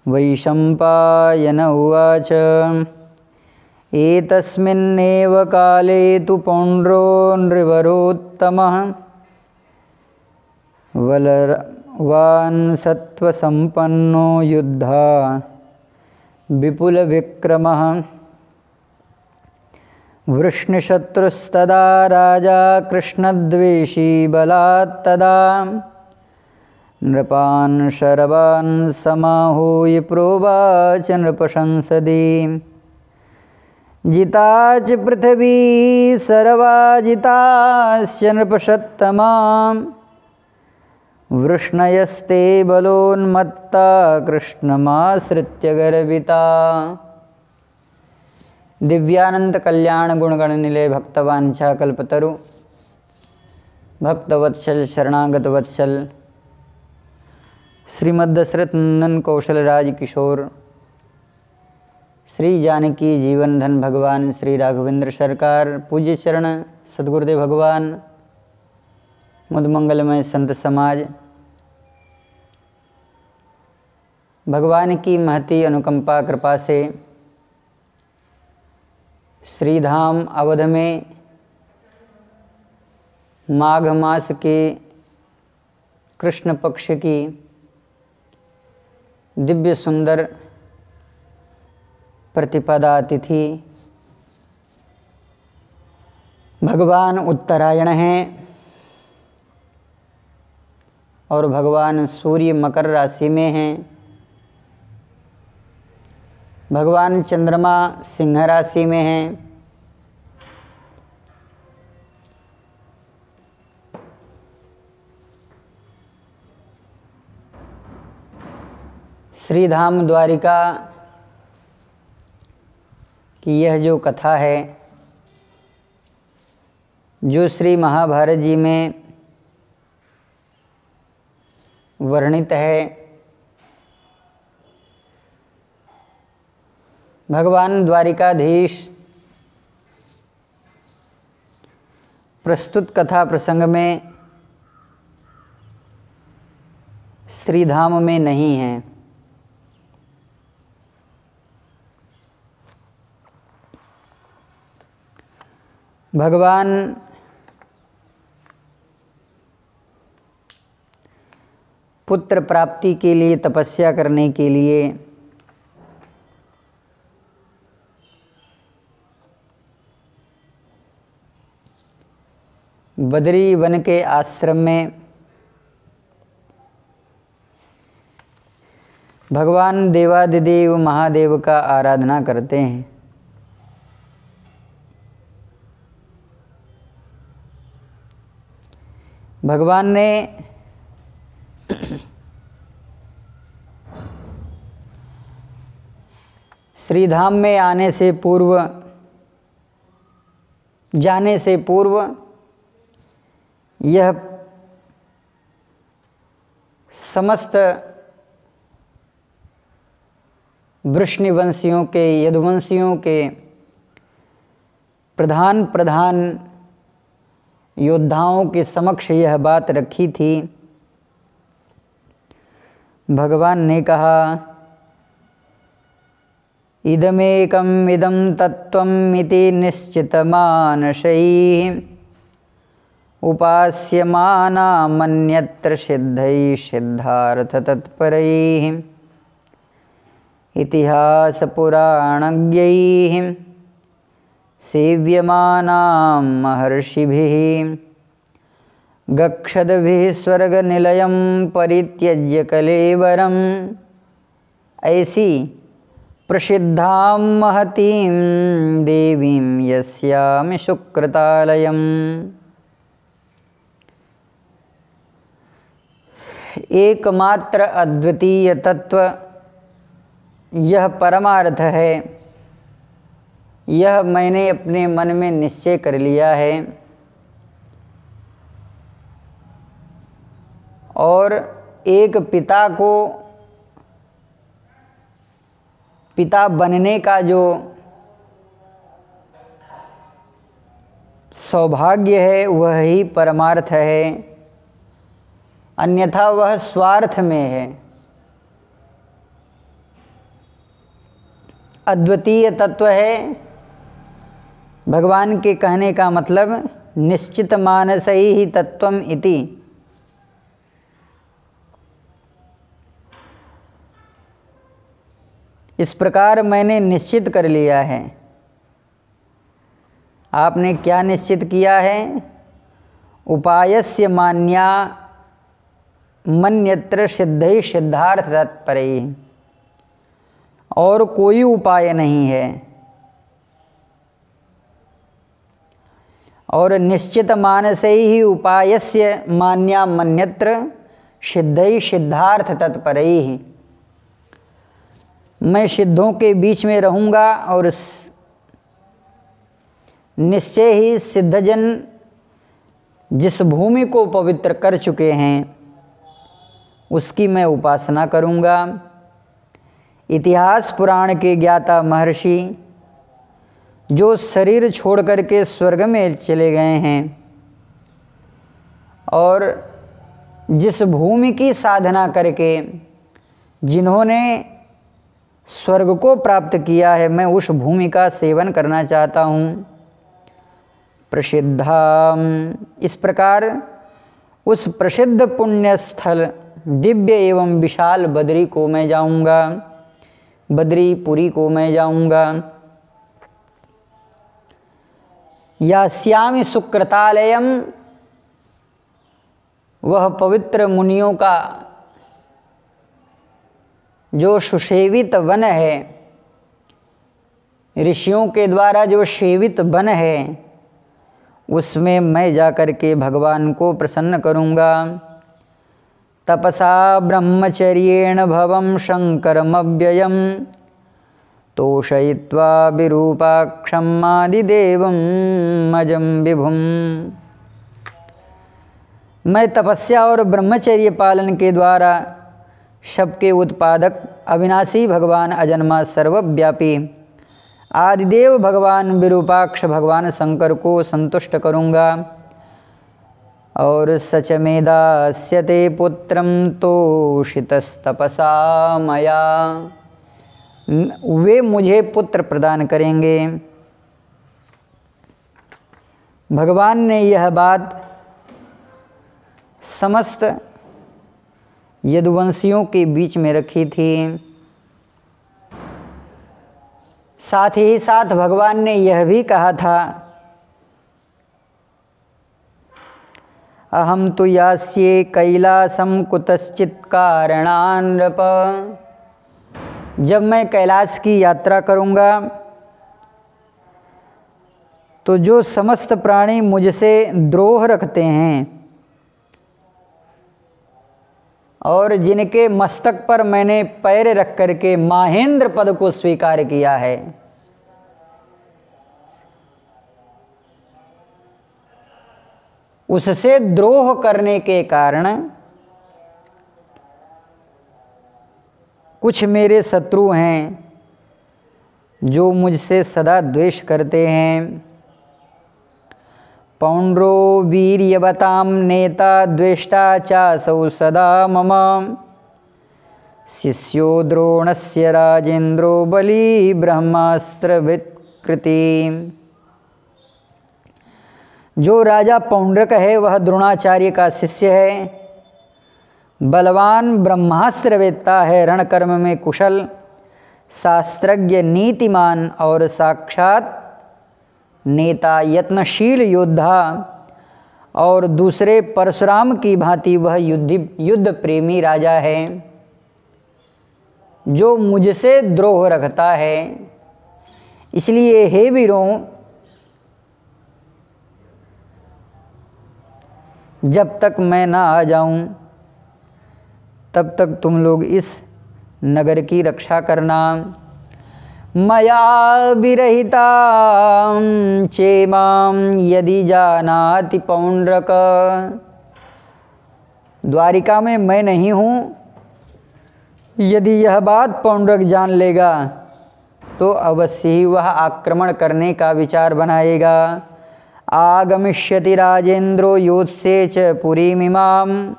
वैशम्पायन उवाच एतस्मिन्नेव काले तु पौण्ड्रो नृवरोत्तमः बलवान् सत्त्वसम्पन्नो युद्धा विपुलविक्रमः वृष्णिशत्रुस्तदा राजा कृष्णद्वेषी बलात्तदा नृपान् शरवान् समाहूय प्रोवाच नृपशंसदि जिता च पृथिवी सर्वा जितास्य नृपसत्तमा वृष्णयस्ते बलोन्मत्ता कृष्णमाश्रित्य गर्विता। दिव्यानंद कल्याण गुणगण निलय भक्तवांछा कल्पतरु भक्तवत्सल शरणागत वत्सल श्रीमद् दशरथ नंदन कौशल राज किशोर श्री जानकी जीवन धन भगवान श्री राघवेंद्र सरकार पूज्य चरण सद्गुरुदेव भगवान मुद मंगलमय संत समाज भगवान की महती अनुकंपा कृपा से श्रीधाम अवध में माघ मास के कृष्ण पक्ष की दिव्य सुंदर प्रतिपदा तिथि भगवान उत्तरायण हैं और भगवान सूर्य मकर राशि में हैं। भगवान चंद्रमा सिंह राशि में हैं। श्रीधाम द्वारिका की यह जो कथा है जो श्री महाभारत जी में वर्णित है, भगवान द्वारिकाधीश प्रस्तुत कथा प्रसंग में श्रीधाम में नहीं है। भगवान पुत्र प्राप्ति के लिए तपस्या करने के लिए बद्री वन के आश्रम में भगवान देवादिदेव महादेव का आराधना करते हैं। भगवान ने श्रीधाम में आने से पूर्व जाने से पूर्व यह समस्त वृष्णिवंशियों के यदुवंशियों के प्रधान योद्धाओं के समक्ष यह बात रखी थी। भगवान ने कहा इदमेकम् इदं तत्त्वम् इति निश्चितमानसैः उपास्यमानामन्यत्र सिद्धैः सिद्धार्थतत्परैः इतिहासपुराणज्ञैः सेव्यमानां महर्षिभिः गच्छद्भिः स्वर्गनिलयं परित्यज्य कलेवरम्। ऐसी प्रसिद्धां महतीं देवीं यस्यामि सुकृतालयम्। एकमात्र अद्वितीय तत्व यह परमार्थ है, यह मैंने अपने मन में निश्चय कर लिया है और एक पिता को पिता बनने का जो सौभाग्य है वह ही परमार्थ है, अन्यथा वह स्वार्थ में है। अद्वितीय तत्व है। भगवान के कहने का मतलब निश्चित मानसई ही तत्वम इति। इस प्रकार मैंने निश्चित कर लिया है। आपने क्या निश्चित किया है? उपायस्य मान्या मन्यत्र सिद्धै सिद्धार्थ तत्परै। और कोई उपाय नहीं है। और निश्चित मानसे ही उपायस्य मान्या मन्यत्र सिद्धै सिद्धार्थ तत्परै। मैं सिद्धों के बीच में रहूँगा और निश्चय ही सिद्धजन जिस भूमि को पवित्र कर चुके हैं उसकी मैं उपासना करूँगा। इतिहास पुराण के ज्ञाता महर्षि जो शरीर छोड़ करके स्वर्ग में चले गए हैं और जिस भूमि की साधना करके जिन्होंने स्वर्ग को प्राप्त किया है, मैं उस भूमि का सेवन करना चाहता हूँ। प्रसिद्धा, इस प्रकार उस प्रसिद्ध पुण्य स्थल दिव्य एवं विशाल बद्री को मैं जाऊँगा, बद्रीपुरी को मैं जाऊँगा। यास्यामि सुकृतालयम, वह पवित्र मुनियों का जो सुसेवित वन है, ऋषियों के द्वारा जो सेवित वन है, उसमें मैं जाकर के भगवान को प्रसन्न करूँगा। तपसा ब्रह्मचर्येण भवं शंकरमव्ययम् तोषयित्वा विरूपाक्षम् आदिदेवं मजं विभुम्। मैं तपस्या और ब्रह्मचर्य पालन के द्वारा सबके उत्पादक अविनाशी भगवान अजन्मा सर्वव्यापी आदिदेव भगवान विरूपाक्ष भगवान शंकर को संतुष्ट करूँगा। और सच में दास्यते पुत्रम तोषितस्तपसा मया, वे मुझे पुत्र प्रदान करेंगे। भगवान ने यह बात समस्त यदुवंशियों के बीच में रखी थी। साथ ही साथ भगवान ने यह भी कहा था, अहम तु यास्ये कैलासम कुतश्चित् कारणान् नृप। जब मैं कैलाश की यात्रा करूँगा तो जो समस्त प्राणी मुझसे द्रोह रखते हैं और जिनके मस्तक पर मैंने पैर रख करके महेंद्र पद को स्वीकार किया है, उससे द्रोह करने के कारण कुछ मेरे शत्रु हैं जो मुझसे सदा द्वेष करते हैं। पौंड्रो वीर्यवतां नेता द्वेष्टा चासौ सदा मम शिष्यो द्रोणस्य राजेन्द्रो बली ब्रह्मास्त्र विकृति। जो राजा पौंड्रक है वह द्रोणाचार्य का शिष्य है। बलवान ब्रह्मास्त्रवेत्ता है, रणकर्म में कुशल, शास्त्रज्ञ, नीतिमान और साक्षात नेता, यत्नशील योद्धा। और दूसरे परशुराम की भांति वह युद्ध प्रेमी राजा है जो मुझसे द्रोह रखता है। इसलिए हे वीरों, जब तक मैं ना आ जाऊं तब तक तुम लोग इस नगर की रक्षा करना। मया विरहिता चेमां यदि जानाति पौंड्रक। द्वारिका में मैं नहीं हूँ, यदि यह बात पौंड्रक जान लेगा तो अवश्य ही वह आक्रमण करने का विचार बनाएगा। आगमिष्यति राजेंद्रो योत्से च पुरीमिमाम।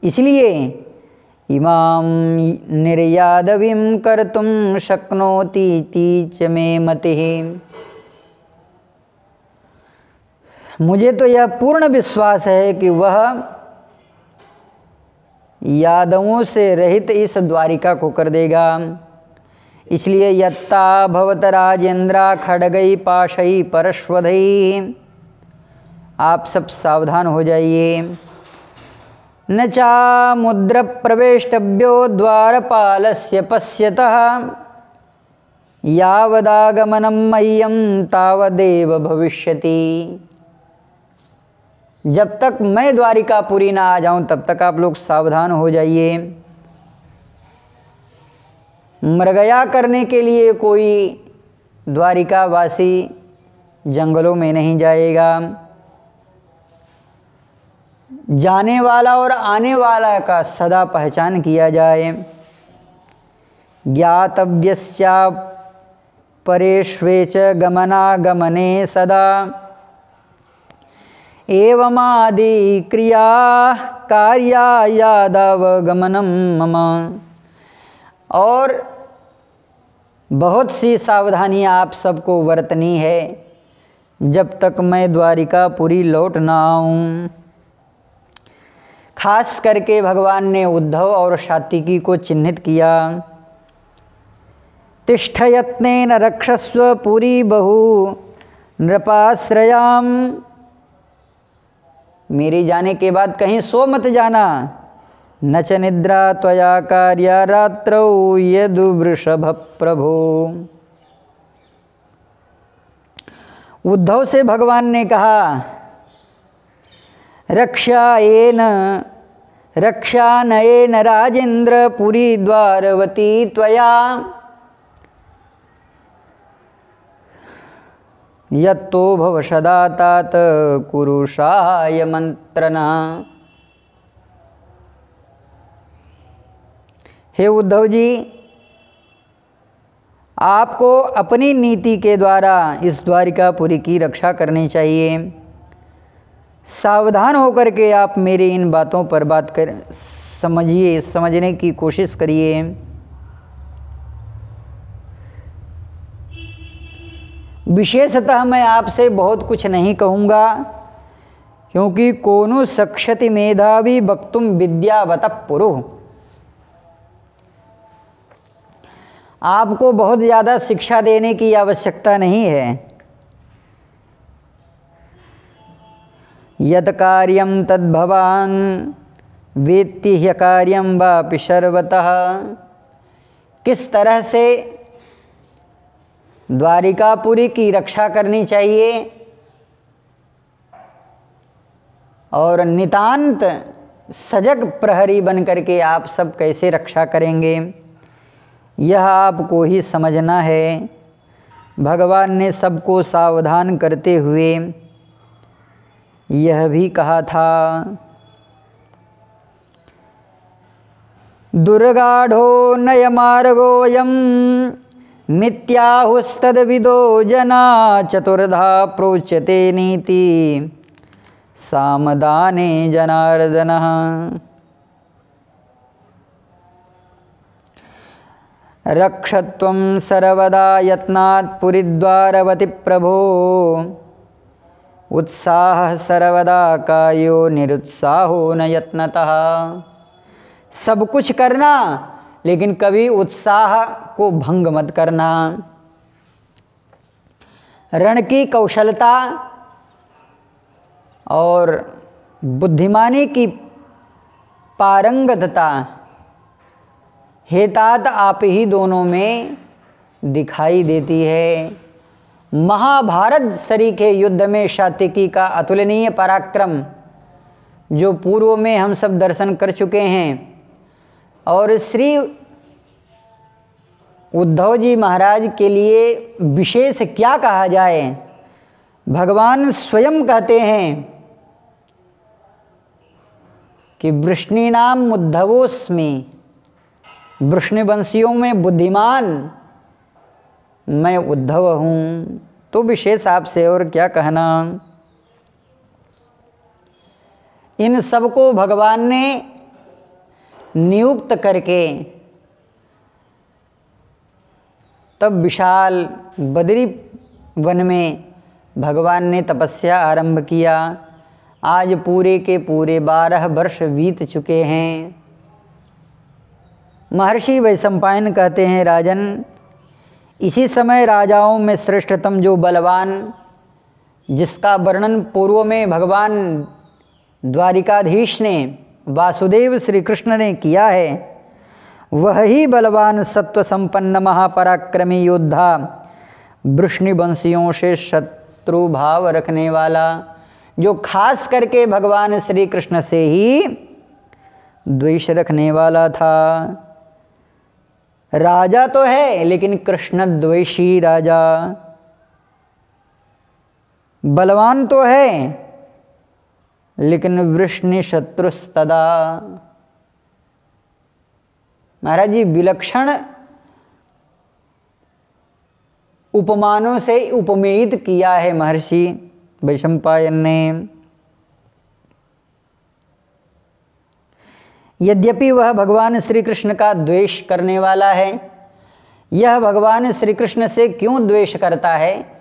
इसलिए इमां निर्यादवीं कर्तुं शक्नोतीति च मे मतिः। मुझे तो यह पूर्ण विश्वास है कि वह यादवों से रहित इस द्वारिका को कर देगा। इसलिए यत्ता भवत राजेंद्रा खड्गई पाशई परश्वधई, आप सब सावधान हो जाइए। न चा मुद्र प्रवेष्टव्यो द्वारपालस्य पश्यतः, यावदागमनं मह्यं तावदेव भविष्यति। जब तक मैं द्वारिकापुरी ना आ जाऊं तब तक आप लोग सावधान हो जाइए। मृगया करने के लिए कोई द्वारिकावासी जंगलों में नहीं जाएगा। जाने वाला और आने वाला का सदा पहचान किया जाए। ज्ञातव्यस्या परेष्वे च गमनागमने सदा, एवमादि क्रिया कार्या यादवगमनम मम। और बहुत सी सावधानियाँ आप सबको बरतनी है जब तक मैं द्वारिकापुरी लौट ना आऊँ। खास करके भगवान ने उद्धव और सात्विकी को चिन्हित किया। तिष्ठ यत्नेन रक्षस्व पुरी बहु नृपाश्रयाम, मेरे जाने के बाद कहीं सो मत जाना। न च निद्रा त्वया कार्या रात्रौ यदुवृषभ प्रभो। उद्धव से भगवान ने कहा, रक्षानयेन राजेंद्र पुरी द्वारवती त्वया, यत्तो भव सदा तात कुरुषाय मंत्रना। हे उद्धव जी, आपको अपनी नीति के द्वारा इस द्वारिकापुरी की रक्षा करनी चाहिए। सावधान होकर के आप मेरी इन बातों पर बात कर समझिए, समझने की कोशिश करिए। विशेषतः मैं आपसे बहुत कुछ नहीं कहूँगा, क्योंकि कोनो सक्षति मेधावी वक्तुम विद्यावतः पुरुः। आपको बहुत ज़्यादा शिक्षा देने की आवश्यकता नहीं है। यत् कार्यं तद्भवान् वेत्ति ह्यकार्यं वापि सर्वतः। किस तरह से द्वारिकापुरी की रक्षा करनी चाहिए और नितांत सजग प्रहरी बन करके आप सब कैसे रक्षा करेंगे, यह आपको ही समझना है। भगवान ने सबको सावधान करते हुए यह भी कहा था, दुर्गाढ़ो नयमार्गोऽयं मिथ्याहुस्तद्विदो जना, चतुर्धा प्रोच्यते नीति सामदाने जनार्दनः। रक्षत्वं सर्वदा यत्नात् पुरीद्वारवति प्रभो, उत्साह सर्वदा कायो निरुत्साहो न यत्नतः। सब कुछ करना लेकिन कभी उत्साह को भंग मत करना। रण की कौशलता और बुद्धिमानी की पारंगतता हेतात आप ही दोनों में दिखाई देती है। महाभारत सरीखे युद्ध में सात्विकी का अतुलनीय पराक्रम जो पूर्व में हम सब दर्शन कर चुके हैं, और श्री उद्धव जी महाराज के लिए विशेष क्या कहा जाए। भगवान स्वयं कहते हैं कि वृष्णीनाम उद्धवोस्मि, वृष्णिवंशियों में बुद्धिमान मैं उद्धव हूँ। तो विशेष आपसे और क्या कहना। इन सबको भगवान ने नियुक्त करके तब विशाल बद्री वन में भगवान ने तपस्या आरंभ किया। आज पूरे के पूरे 12 वर्ष बीत चुके हैं। महर्षि वैशंपायन कहते हैं, राजन, इसी समय राजाओं में श्रेष्ठतम जो बलवान, जिसका वर्णन पूर्व में भगवान द्वारिकाधीश ने, वासुदेव श्री कृष्ण ने किया है, वह ही बलवान सत्व संपन्न महापराक्रमी योद्धा, वृष्णिवंशियों से शत्रु भाव रखने वाला, जो खास करके भगवान श्री कृष्ण से ही द्वेष रखने वाला था। राजा तो है लेकिन कृष्ण द्वेषी राजा, बलवान तो है लेकिन वृष्णि शत्रुस्तदा। महाराज जी विलक्षण उपमानों से उपमेयित किया है महर्षि वैशंपायन ने। यद्यपि वह भगवान श्री कृष्ण का द्वेष करने वाला है, यह भगवान श्री कृष्ण से क्यों द्वेष करता है?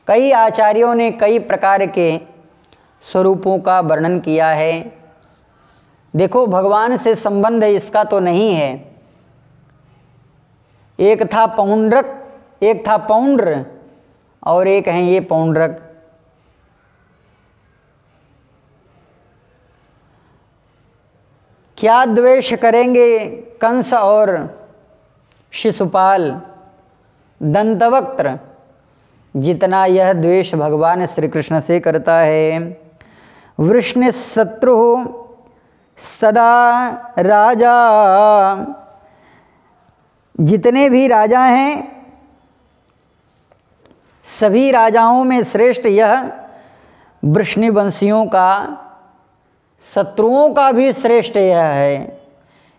कई आचार्यों ने कई प्रकार के स्वरूपों का वर्णन किया है। देखो, भगवान से संबंध इसका तो नहीं है। एक था पौंड्रक, एक था पौंड्र और एक है ये पौंड्रक। क्या द्वेष करेंगे कंस और शिशुपाल, दंतवक्त्र, जितना यह द्वेष भगवान श्री कृष्ण से करता है। वृष्णि शत्रु सदा राजा, जितने भी राजा हैं सभी राजाओं में श्रेष्ठ यह वृष्णिवंशियों का, शत्रुओं का भी श्रेष्ठ यह है।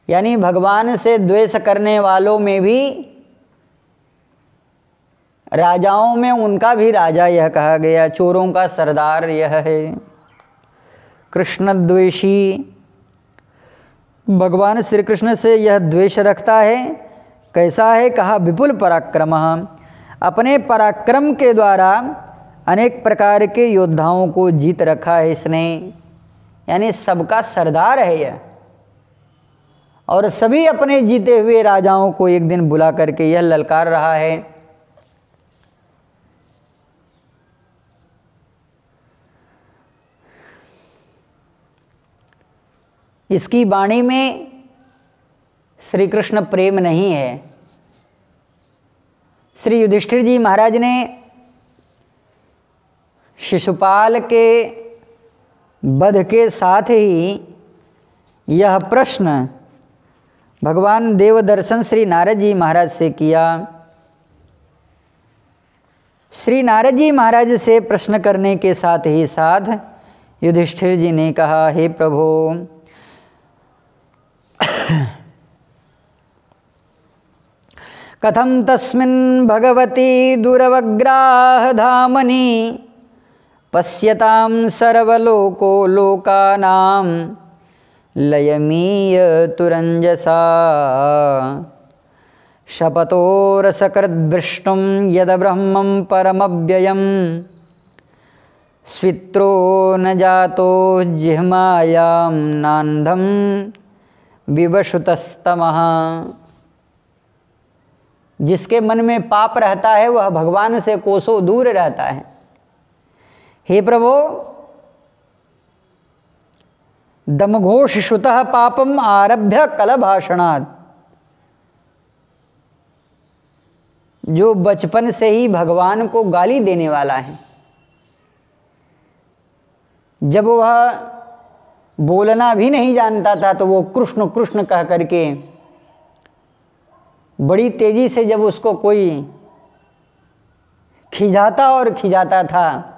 यानी भगवान से द्वेष करने वालों में भी, राजाओं में उनका भी राजा यह कहा गया, चोरों का सरदार यह है। कृष्ण द्वेषी, भगवान श्री कृष्ण से यह द्वेष रखता है। कैसा है? कहा विपुल पराक्रमः, अपने पराक्रम के द्वारा अनेक प्रकार के योद्धाओं को जीत रखा है इसने। यानी सबका सरदार है यह, और सभी अपने जीते हुए राजाओं को एक दिन बुला करके यह ललकार रहा है। इसकी वाणी में श्री कृष्ण प्रेम नहीं है। श्री युधिष्ठिर जी महाराज ने शिशुपाल के वध के साथ ही यह प्रश्न भगवान देवदर्शन श्री नारद जी महाराज से किया। श्री नारद जी महाराज से प्रश्न करने के साथ ही साथ युधिष्ठिर जी ने कहा, हे प्रभु, कथम तस्मिन् भगवती दुरवग्राह धामनि पश्यतां सर्वलोको लोकानां लयमीय तुरंजसा शपथोरसकृद्विष्णुं यद्ब्रह्मं परमव्ययं स्वित्रो न जातो जिह्मायां नान्धं विवशुतस्तमः। जिसके मन में पाप रहता है वह भगवान से कोसों दूर रहता है। हे प्रभु, दमघोष श्रुतः पापम आरभ्य कलभाषणात्, जो बचपन से ही भगवान को गाली देने वाला है, जब वह बोलना भी नहीं जानता था तो वो कृष्ण कृष्ण कह करके बड़ी तेजी से जब उसको कोई खिजाता और खिजाता था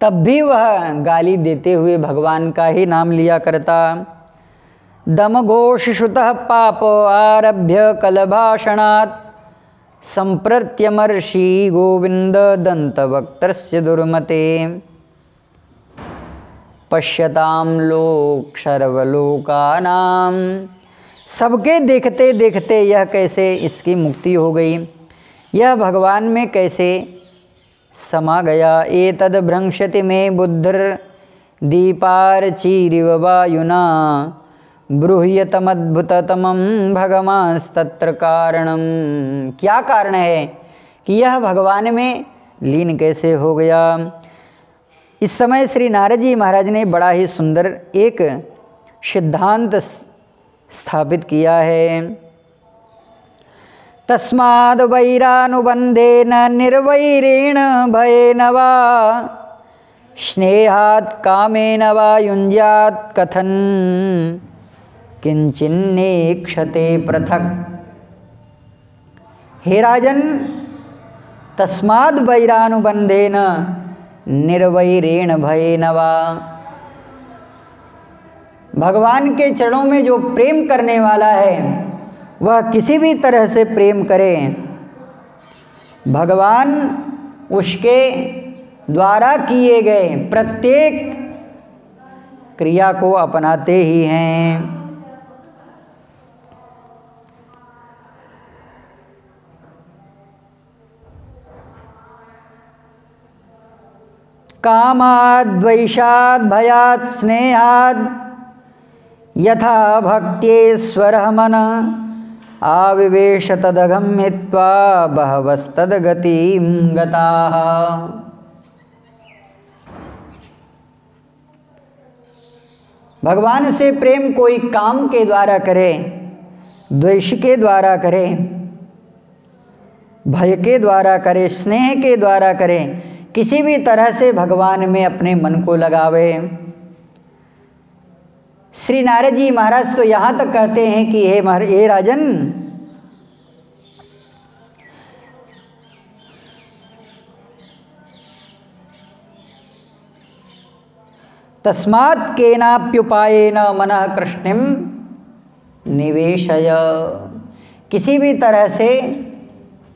तब भी वह गाली देते हुए भगवान का ही नाम लिया करता। दमघोष श्रुतः पाप आरभ्य कलभाषणात् संप्रत्यमर्षि गोविंद दंतवक्त्रस्य दुर्मते पश्यताम लोक सर्वलोकानां। सबके देखते देखते यह कैसे इसकी मुक्ति हो गई, यह भगवान में कैसे समा गया। एतद् भ्रंशति में बुद्धिर दीपार्चिरिव वायुना ब्रूह्यतमद्भुततमं भगवांस्तत्र कारणम। क्या कारण है कि यह भगवान में लीन कैसे हो गया। इस समय श्री नारद जी महाराज ने बड़ा ही सुंदर एक सिद्धांत स्थापित किया है। तस्माद् वैरानुबंधेन निर्वैरेण भयेन वा स्नेहात् कामेन वा युञ्जात् कथन किंचिन्नेक्षते पृथक्। हे राजन, तस्माद् वैरानुबंधेन निर्वैरेण भयेन वा। भगवान के चरणों में जो प्रेम करने वाला है वह किसी भी तरह से प्रेम करे, भगवान उसके द्वारा किए गए प्रत्येक क्रिया को अपनाते ही हैं। कामाद् द्वेषाद् भयात् स्नेहाद् यथा भक्त्येश्वरः मनः आविवेश तदघं हित्वा बहवस्तद्गतिं गताः। भगवान से प्रेम कोई काम के द्वारा करे, द्वेष के द्वारा करे, भय के द्वारा करे, स्नेह के द्वारा करे, किसी भी तरह से भगवान में अपने मन को लगावे। श्री नारद जी महाराज तो यहाँ तक कहते हैं कि हे राजन, तस्मात् केनाप्युपायेन मनः कृष्णिं निवेशय। किसी भी तरह से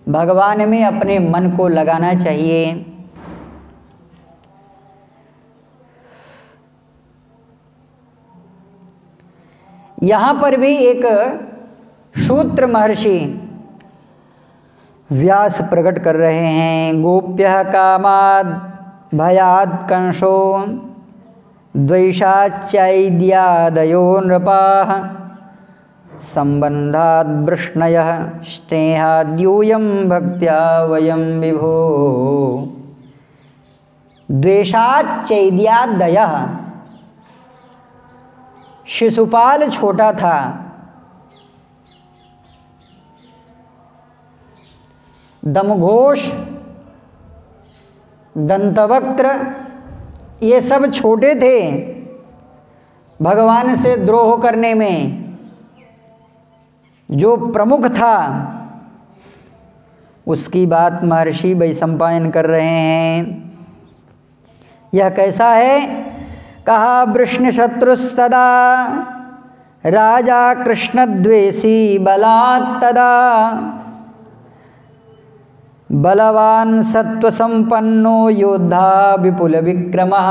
भगवान में अपने मन को लगाना चाहिए। यहाँ पर भी एक शूद्र महर्षि व्यास प्रकट कर रहे हैं। गोप्यः कामाद् भयात् कंसो द्वैषाच्चैद्यादयो नृपाः संबंधाद् वृष्णयः स्नेहाद्यूयं भक्त्या वयं विभो। द्वेषाच्चैद्यादयः, शिशुपाल छोटा था, दमघोष, दंतवक्त्र, ये सब छोटे थे। भगवान से द्रोह करने में जो प्रमुख था उसकी बात महर्षि वैशंपायन कर रहे हैं। यह कैसा है? कहा वृष्ण शत्रुस्तदा राजा कृष्णद्वेषी बलात् तदा बलवान सत्वसंपन्नो योद्धा विपुल विक्रमः।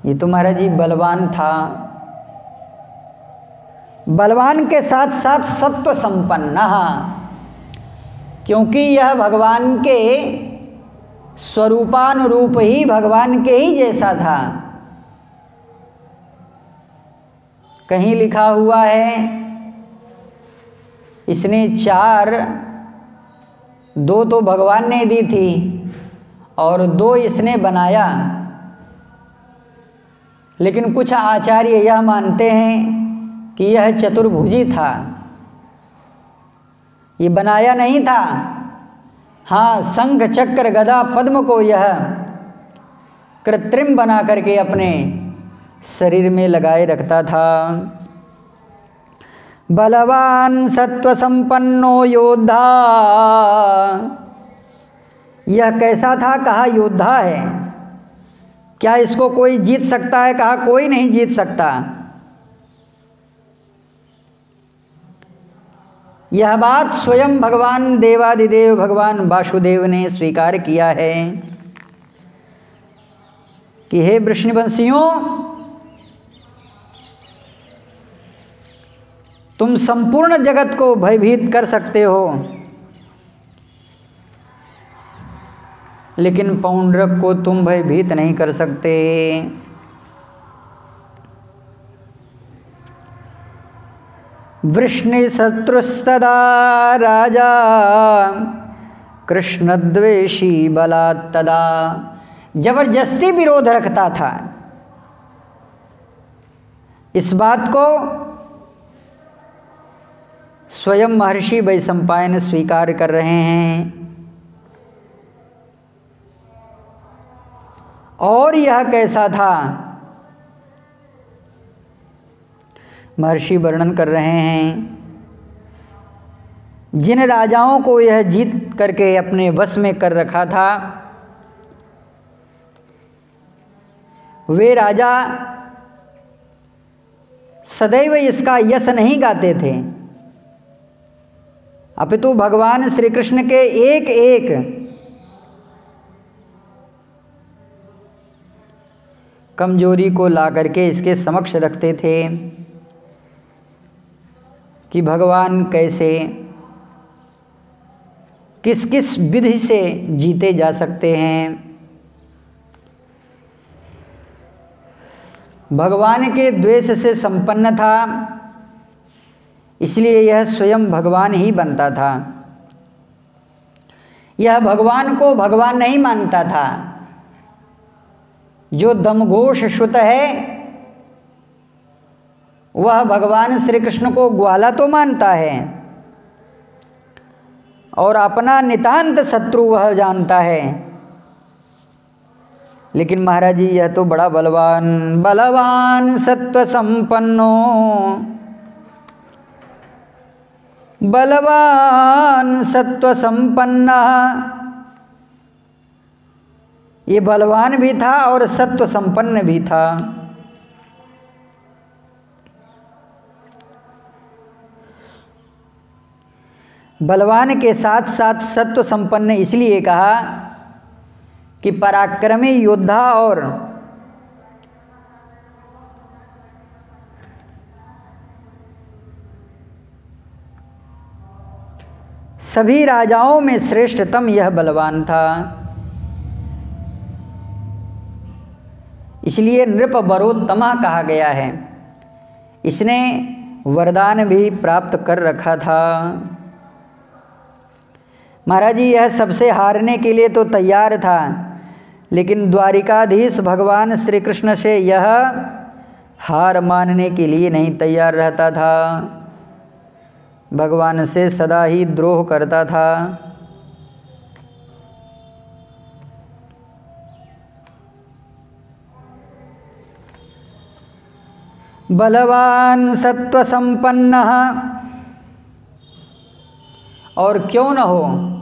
ये तो महाराज जी बलवान था, बलवान के साथ साथ सत्व संपन्न, क्योंकि यह भगवान के स्वरूपानुरूप ही भगवान के ही जैसा था। कहीं लिखा हुआ है इसने 4, 2 तो भगवान ने दी थी और 2 इसने बनाया। लेकिन कुछ आचार्य यह मानते हैं कि यह चतुर्भुजी था, ये बनाया नहीं था। हाँ, शंख चक्र गदा पद्म को यह कृत्रिम बना करके अपने शरीर में लगाए रखता था। बलवान सत्व संपन्नो योद्धा, यह कैसा था? कहा योद्धा है। क्या इसको कोई जीत सकता है? कहा कोई नहीं जीत सकता। यह बात स्वयं भगवान देवादिदेव भगवान वासुदेव ने स्वीकार किया है कि हे वृष्णिवंशियों, तुम संपूर्ण जगत को भयभीत कर सकते हो, लेकिन पौंड्रक को तुम भयभीत नहीं कर सकते। वृष्णिशत्रुस्तदा राजा कृष्णद्वेषी बलात् तदा। जबरदस्ती विरोध रखता था। इस बात को स्वयं महर्षि वैशंपायन स्वीकार कर रहे हैं। और यह कैसा था, महर्षि वर्णन कर रहे हैं। जिन राजाओं को यह जीत करके अपने वश में कर रखा था, वे राजा सदैव इसका यश नहीं गाते थे, अपितु भगवान श्री कृष्ण के एक एक कमजोरी को ला करके इसके समक्ष रखते थे कि भगवान कैसे किस किस विधि से जीते जा सकते हैं। भगवान के द्वेष से संपन्न था, इसलिए यह स्वयं भगवान ही बनता था। यह भगवान को भगवान नहीं मानता था। जो दमघोष शुत है वह भगवान श्री कृष्ण को ग्वाला तो मानता है और अपना नितांत शत्रु वह जानता है, लेकिन महाराज जी यह तो बड़ा बलवान बलवान सत्व संपन्नो, बलवान सत्व संपन्न। ये बलवान भी था और सत्व संपन्न भी था। बलवान के साथ साथ सत्व संपन्न इसलिए कहा कि पराक्रमी योद्धा और सभी राजाओं में श्रेष्ठतम यह बलवान था। इसलिए नृप वरोत्तमा कहा गया है। इसने वरदान भी प्राप्त कर रखा था। महाराज जी यह सबसे हारने के लिए तो तैयार था, लेकिन द्वारिकाधीश भगवान श्री कृष्ण से यह हार मानने के लिए नहीं तैयार रहता था। भगवान से सदा ही द्रोह करता था। बलवान सत्व संपन्न, और क्यों न हो,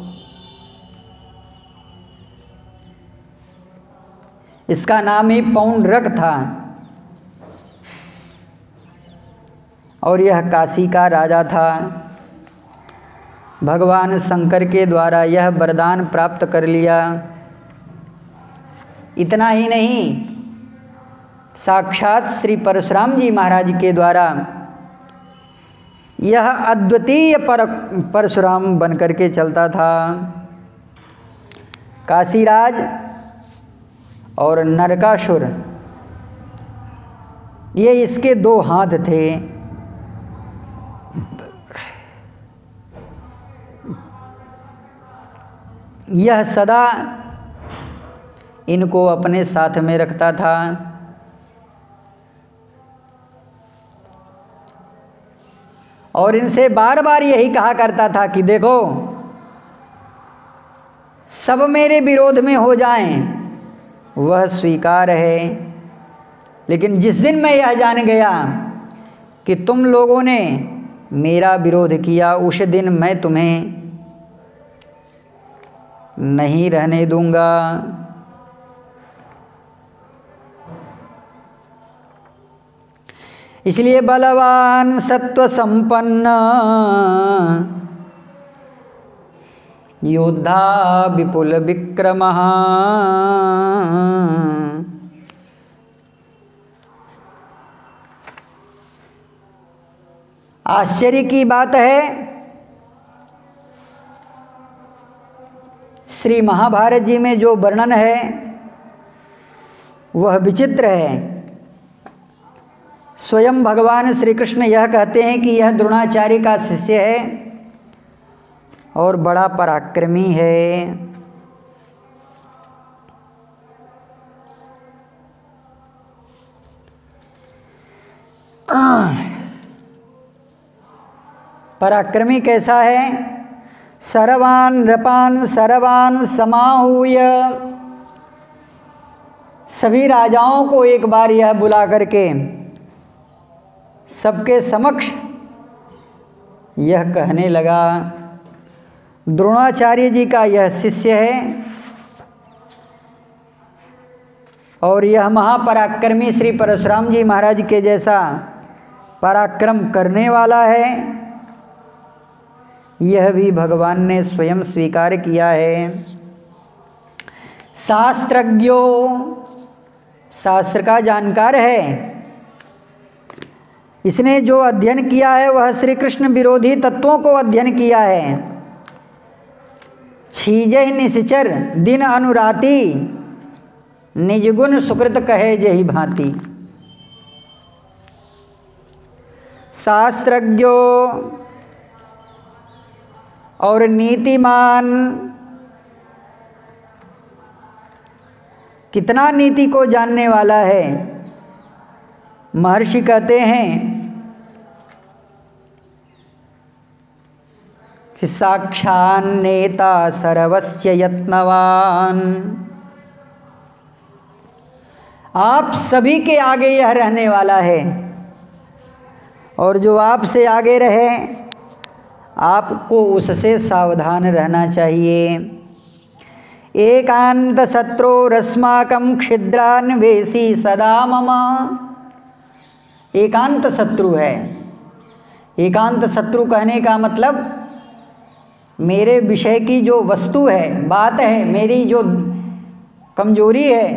इसका नाम ही पौंड्रक था और यह काशी का राजा था। भगवान शंकर के द्वारा यह वरदान प्राप्त कर लिया। इतना ही नहीं, साक्षात श्री परशुराम जी महाराज के द्वारा यह अद्वितीय परशुराम बन करके चलता था। काशीराज और नरकासुर ये इसके दो हाथ थे। यह सदा इनको अपने साथ में रखता था। और इनसे बार बार यही कहा करता था कि देखो, सब मेरे विरोध में हो जाएं वह स्वीकार है, लेकिन जिस दिन मैं यह जान गया कि तुम लोगों ने मेरा विरोध किया, उस दिन मैं तुम्हें नहीं रहने दूंगा। इसलिए बलवान सत्व संपन्न योद्धा विपुल विक्रमः। आश्चर्य की बात है, श्री महाभारत जी में जो वर्णन है वह विचित्र है। स्वयं भगवान श्री कृष्ण यह कहते हैं कि यह द्रोणाचार्य का शिष्य है और बड़ा पराक्रमी है। पराक्रमी कैसा है? सर्वान् नृपान् सर्वान् समाहूय, सभी राजाओं को एक बार यह बुला करके सबके समक्ष यह कहने लगा, द्रोणाचार्य जी का यह शिष्य है और यह महापराक्रमी श्री परशुराम जी महाराज के जैसा पराक्रम करने वाला है। यह भी भगवान ने स्वयं स्वीकार किया है। शास्त्रज्ञो, शास्त्र का जानकार है, इसने जो अध्ययन किया है वह श्री कृष्ण विरोधी तत्वों को अध्ययन किया है। छीजहि निश्चर दिन अनुराति, निजगुण सुकृत कहे जहि भांति। शास्त्रज्ञो और नीतिमान, कितना नीति को जानने वाला है। महर्षि कहते हैं कि साक्षान् नेता सर्वस्य यत्नवान, आप सभी के आगे यह रहने वाला है और जो आपसे आगे रहे आपको उससे सावधान रहना चाहिए। एकांत शत्रुरस्माकं छिद्रान्वेषी सदा मम, एकांत शत्रु है। एकांत शत्रु कहने का मतलब मेरे विषय की जो वस्तु है, बात है, मेरी जो कमजोरी है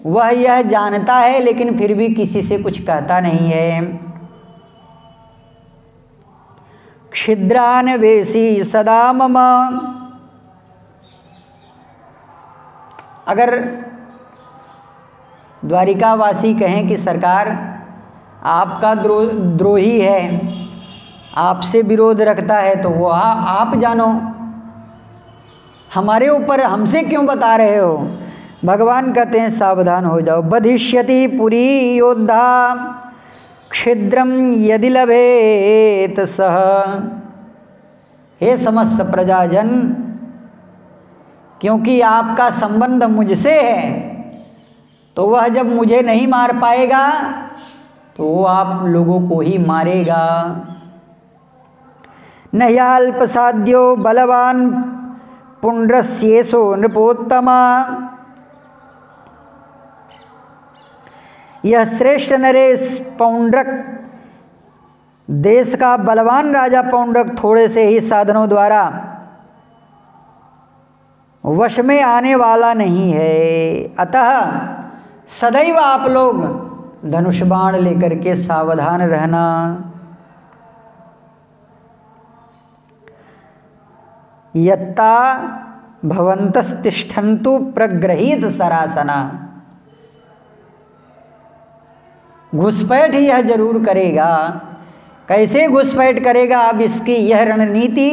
वह यह जानता है लेकिन फिर भी किसी से कुछ कहता नहीं है। छिद्रान्वेषी सदा मम, अगर द्वारिकावासी कहें कि सरकार आपका द्रोही है, आपसे विरोध रखता है, तो वो आप जानो, हमारे ऊपर हमसे क्यों बता रहे हो। भगवान कहते हैं सावधान हो जाओ। बधिष्यति पुरी योद्धा छिद्रम यदि लभेत सह, हे समस्त प्रजाजन, क्योंकि आपका संबंध मुझसे है तो वह जब मुझे नहीं मार पाएगा तो वो आप लोगों को ही मारेगा। नह्याल्पसाध्यो बलवान पुण्ड्रस्येषो नृपोत्तमा, यह श्रेष्ठ नरेश पौंड्रक, देश का बलवान राजा पौंड्रक थोड़े से ही साधनों द्वारा वश में आने वाला नहीं है। अतः सदैव आप लोग धनुष बाण लेकर के सावधान रहना। यत्ता भवन्तस्तिष्ठन्तु प्रगृहीत सरासना, घुसपैठ यह जरूर करेगा। कैसे घुसपैठ करेगा, अब इसकी यह रणनीति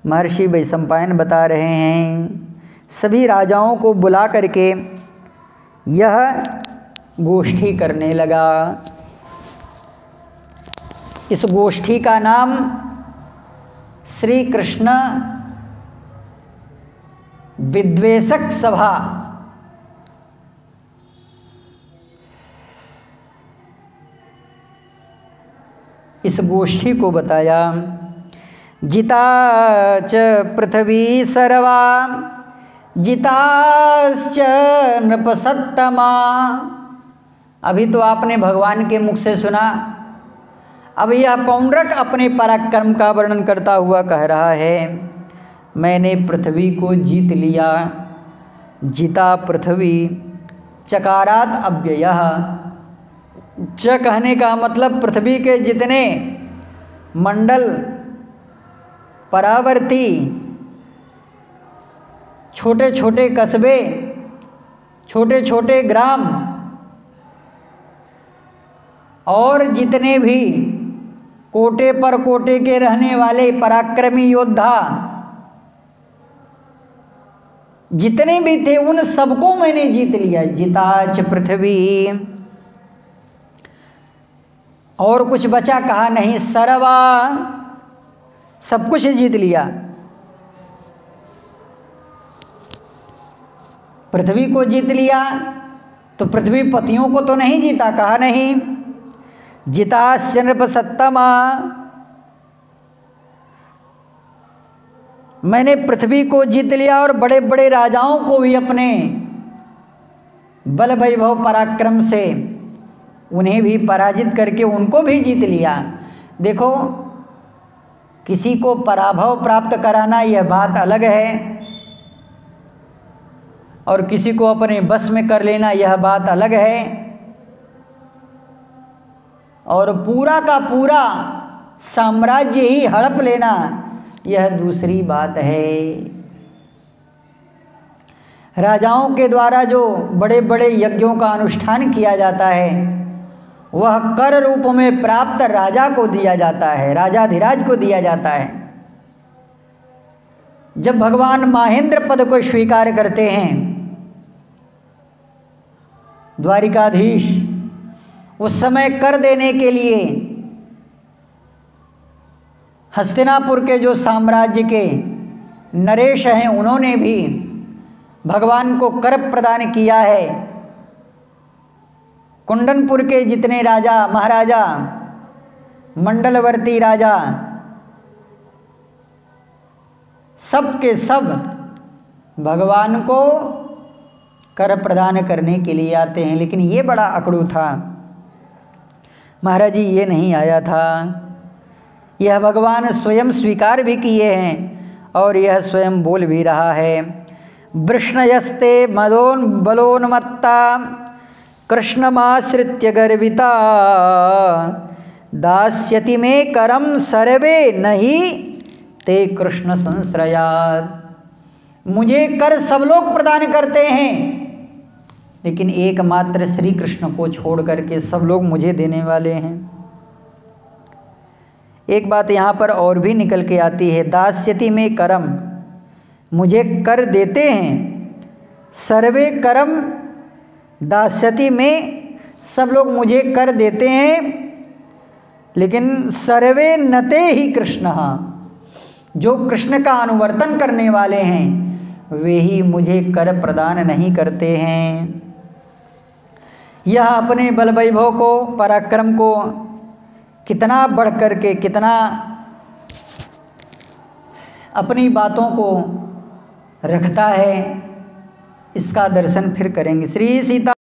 महर्षि वैशंपायन बता रहे हैं। सभी राजाओं को बुला करके यह गोष्ठी करने लगा। इस गोष्ठी का नाम श्री कृष्ण विद्वेषक सभा, इस गोष्ठी को बताया। जिता च पृथ्वी सर्वा जिताश्च नृपसत्तमा। अभी तो आपने भगवान के मुख से सुना, अब यह पौंड्रक अपने पराक्रम का वर्णन करता हुआ कह रहा है, मैंने पृथ्वी को जीत लिया। जिता पृथ्वी चकारात अव्ययः। च कहने का मतलब पृथ्वी के जितने मंडल, परावर्ती, छोटे छोटे कस्बे, छोटे छोटे ग्राम और जितने भी कोटे पर कोटे के रहने वाले पराक्रमी योद्धा जितने भी थे उन सबको मैंने जीत लिया। जिताच पृथ्वी। और कुछ बचा कहा नहीं, सर्वा, सब कुछ जीत लिया। पृथ्वी को जीत लिया तो पृथ्वी पतियों को तो नहीं जीता, कहा नहीं। जितास्य नृपसत्तमा, मैंने पृथ्वी को जीत लिया और बड़े बड़े राजाओं को भी अपने बल वैभव पराक्रम से उन्हें भी पराजित करके उनको भी जीत लिया। देखो, किसी को पराभव प्राप्त कराना यह बात अलग है और किसी को अपने बस में कर लेना यह बात अलग है, और पूरा का पूरा साम्राज्य ही हड़प लेना यह दूसरी बात है। राजाओं के द्वारा जो बड़े बड़े यज्ञों का अनुष्ठान किया जाता है वह कर रूप में प्राप्त राजा को दिया जाता है, राजाधिराज को दिया जाता है। जब भगवान महेंद्र पद को स्वीकार करते हैं द्वारिकाधीश, उस समय कर देने के लिए हस्तिनापुर के जो साम्राज्य के नरेश हैं उन्होंने भी भगवान को कर प्रदान किया है। कुंडनपुर के जितने राजा महाराजा, मंडलवर्ती राजा, सब के सब भगवान को कर प्रदान करने के लिए आते हैं। लेकिन ये बड़ा अकड़ू था, महाराज जी ये नहीं आया था। यह भगवान स्वयं स्वीकार भी किए हैं और यह स्वयं बोल भी रहा है। वृष्णयस्ते मदोन बलोन्मत्ता कृष्णमाश्रित्य गर्विता दास्यति मे करम सर्वे नहीं ते कृष्ण संश्रयात्। मुझे कर सब लोग प्रदान करते हैं लेकिन एकमात्र श्री कृष्ण को छोड़ करके सब लोग मुझे देने वाले हैं। एक बात यहाँ पर और भी निकल के आती है, दास्यति में करम, मुझे कर देते हैं। सर्वे करम दास्यति में, सब लोग मुझे कर देते हैं लेकिन सर्वे नते ही कृष्ण, जो कृष्ण का अनुवर्तन करने वाले हैं वे ही मुझे कर प्रदान नहीं करते हैं। यह अपने बल वैभव को, पराक्रम को कितना बढ़ करके, कितना अपनी बातों को रखता है, इसका दर्शन फिर करेंगे। श्री सीता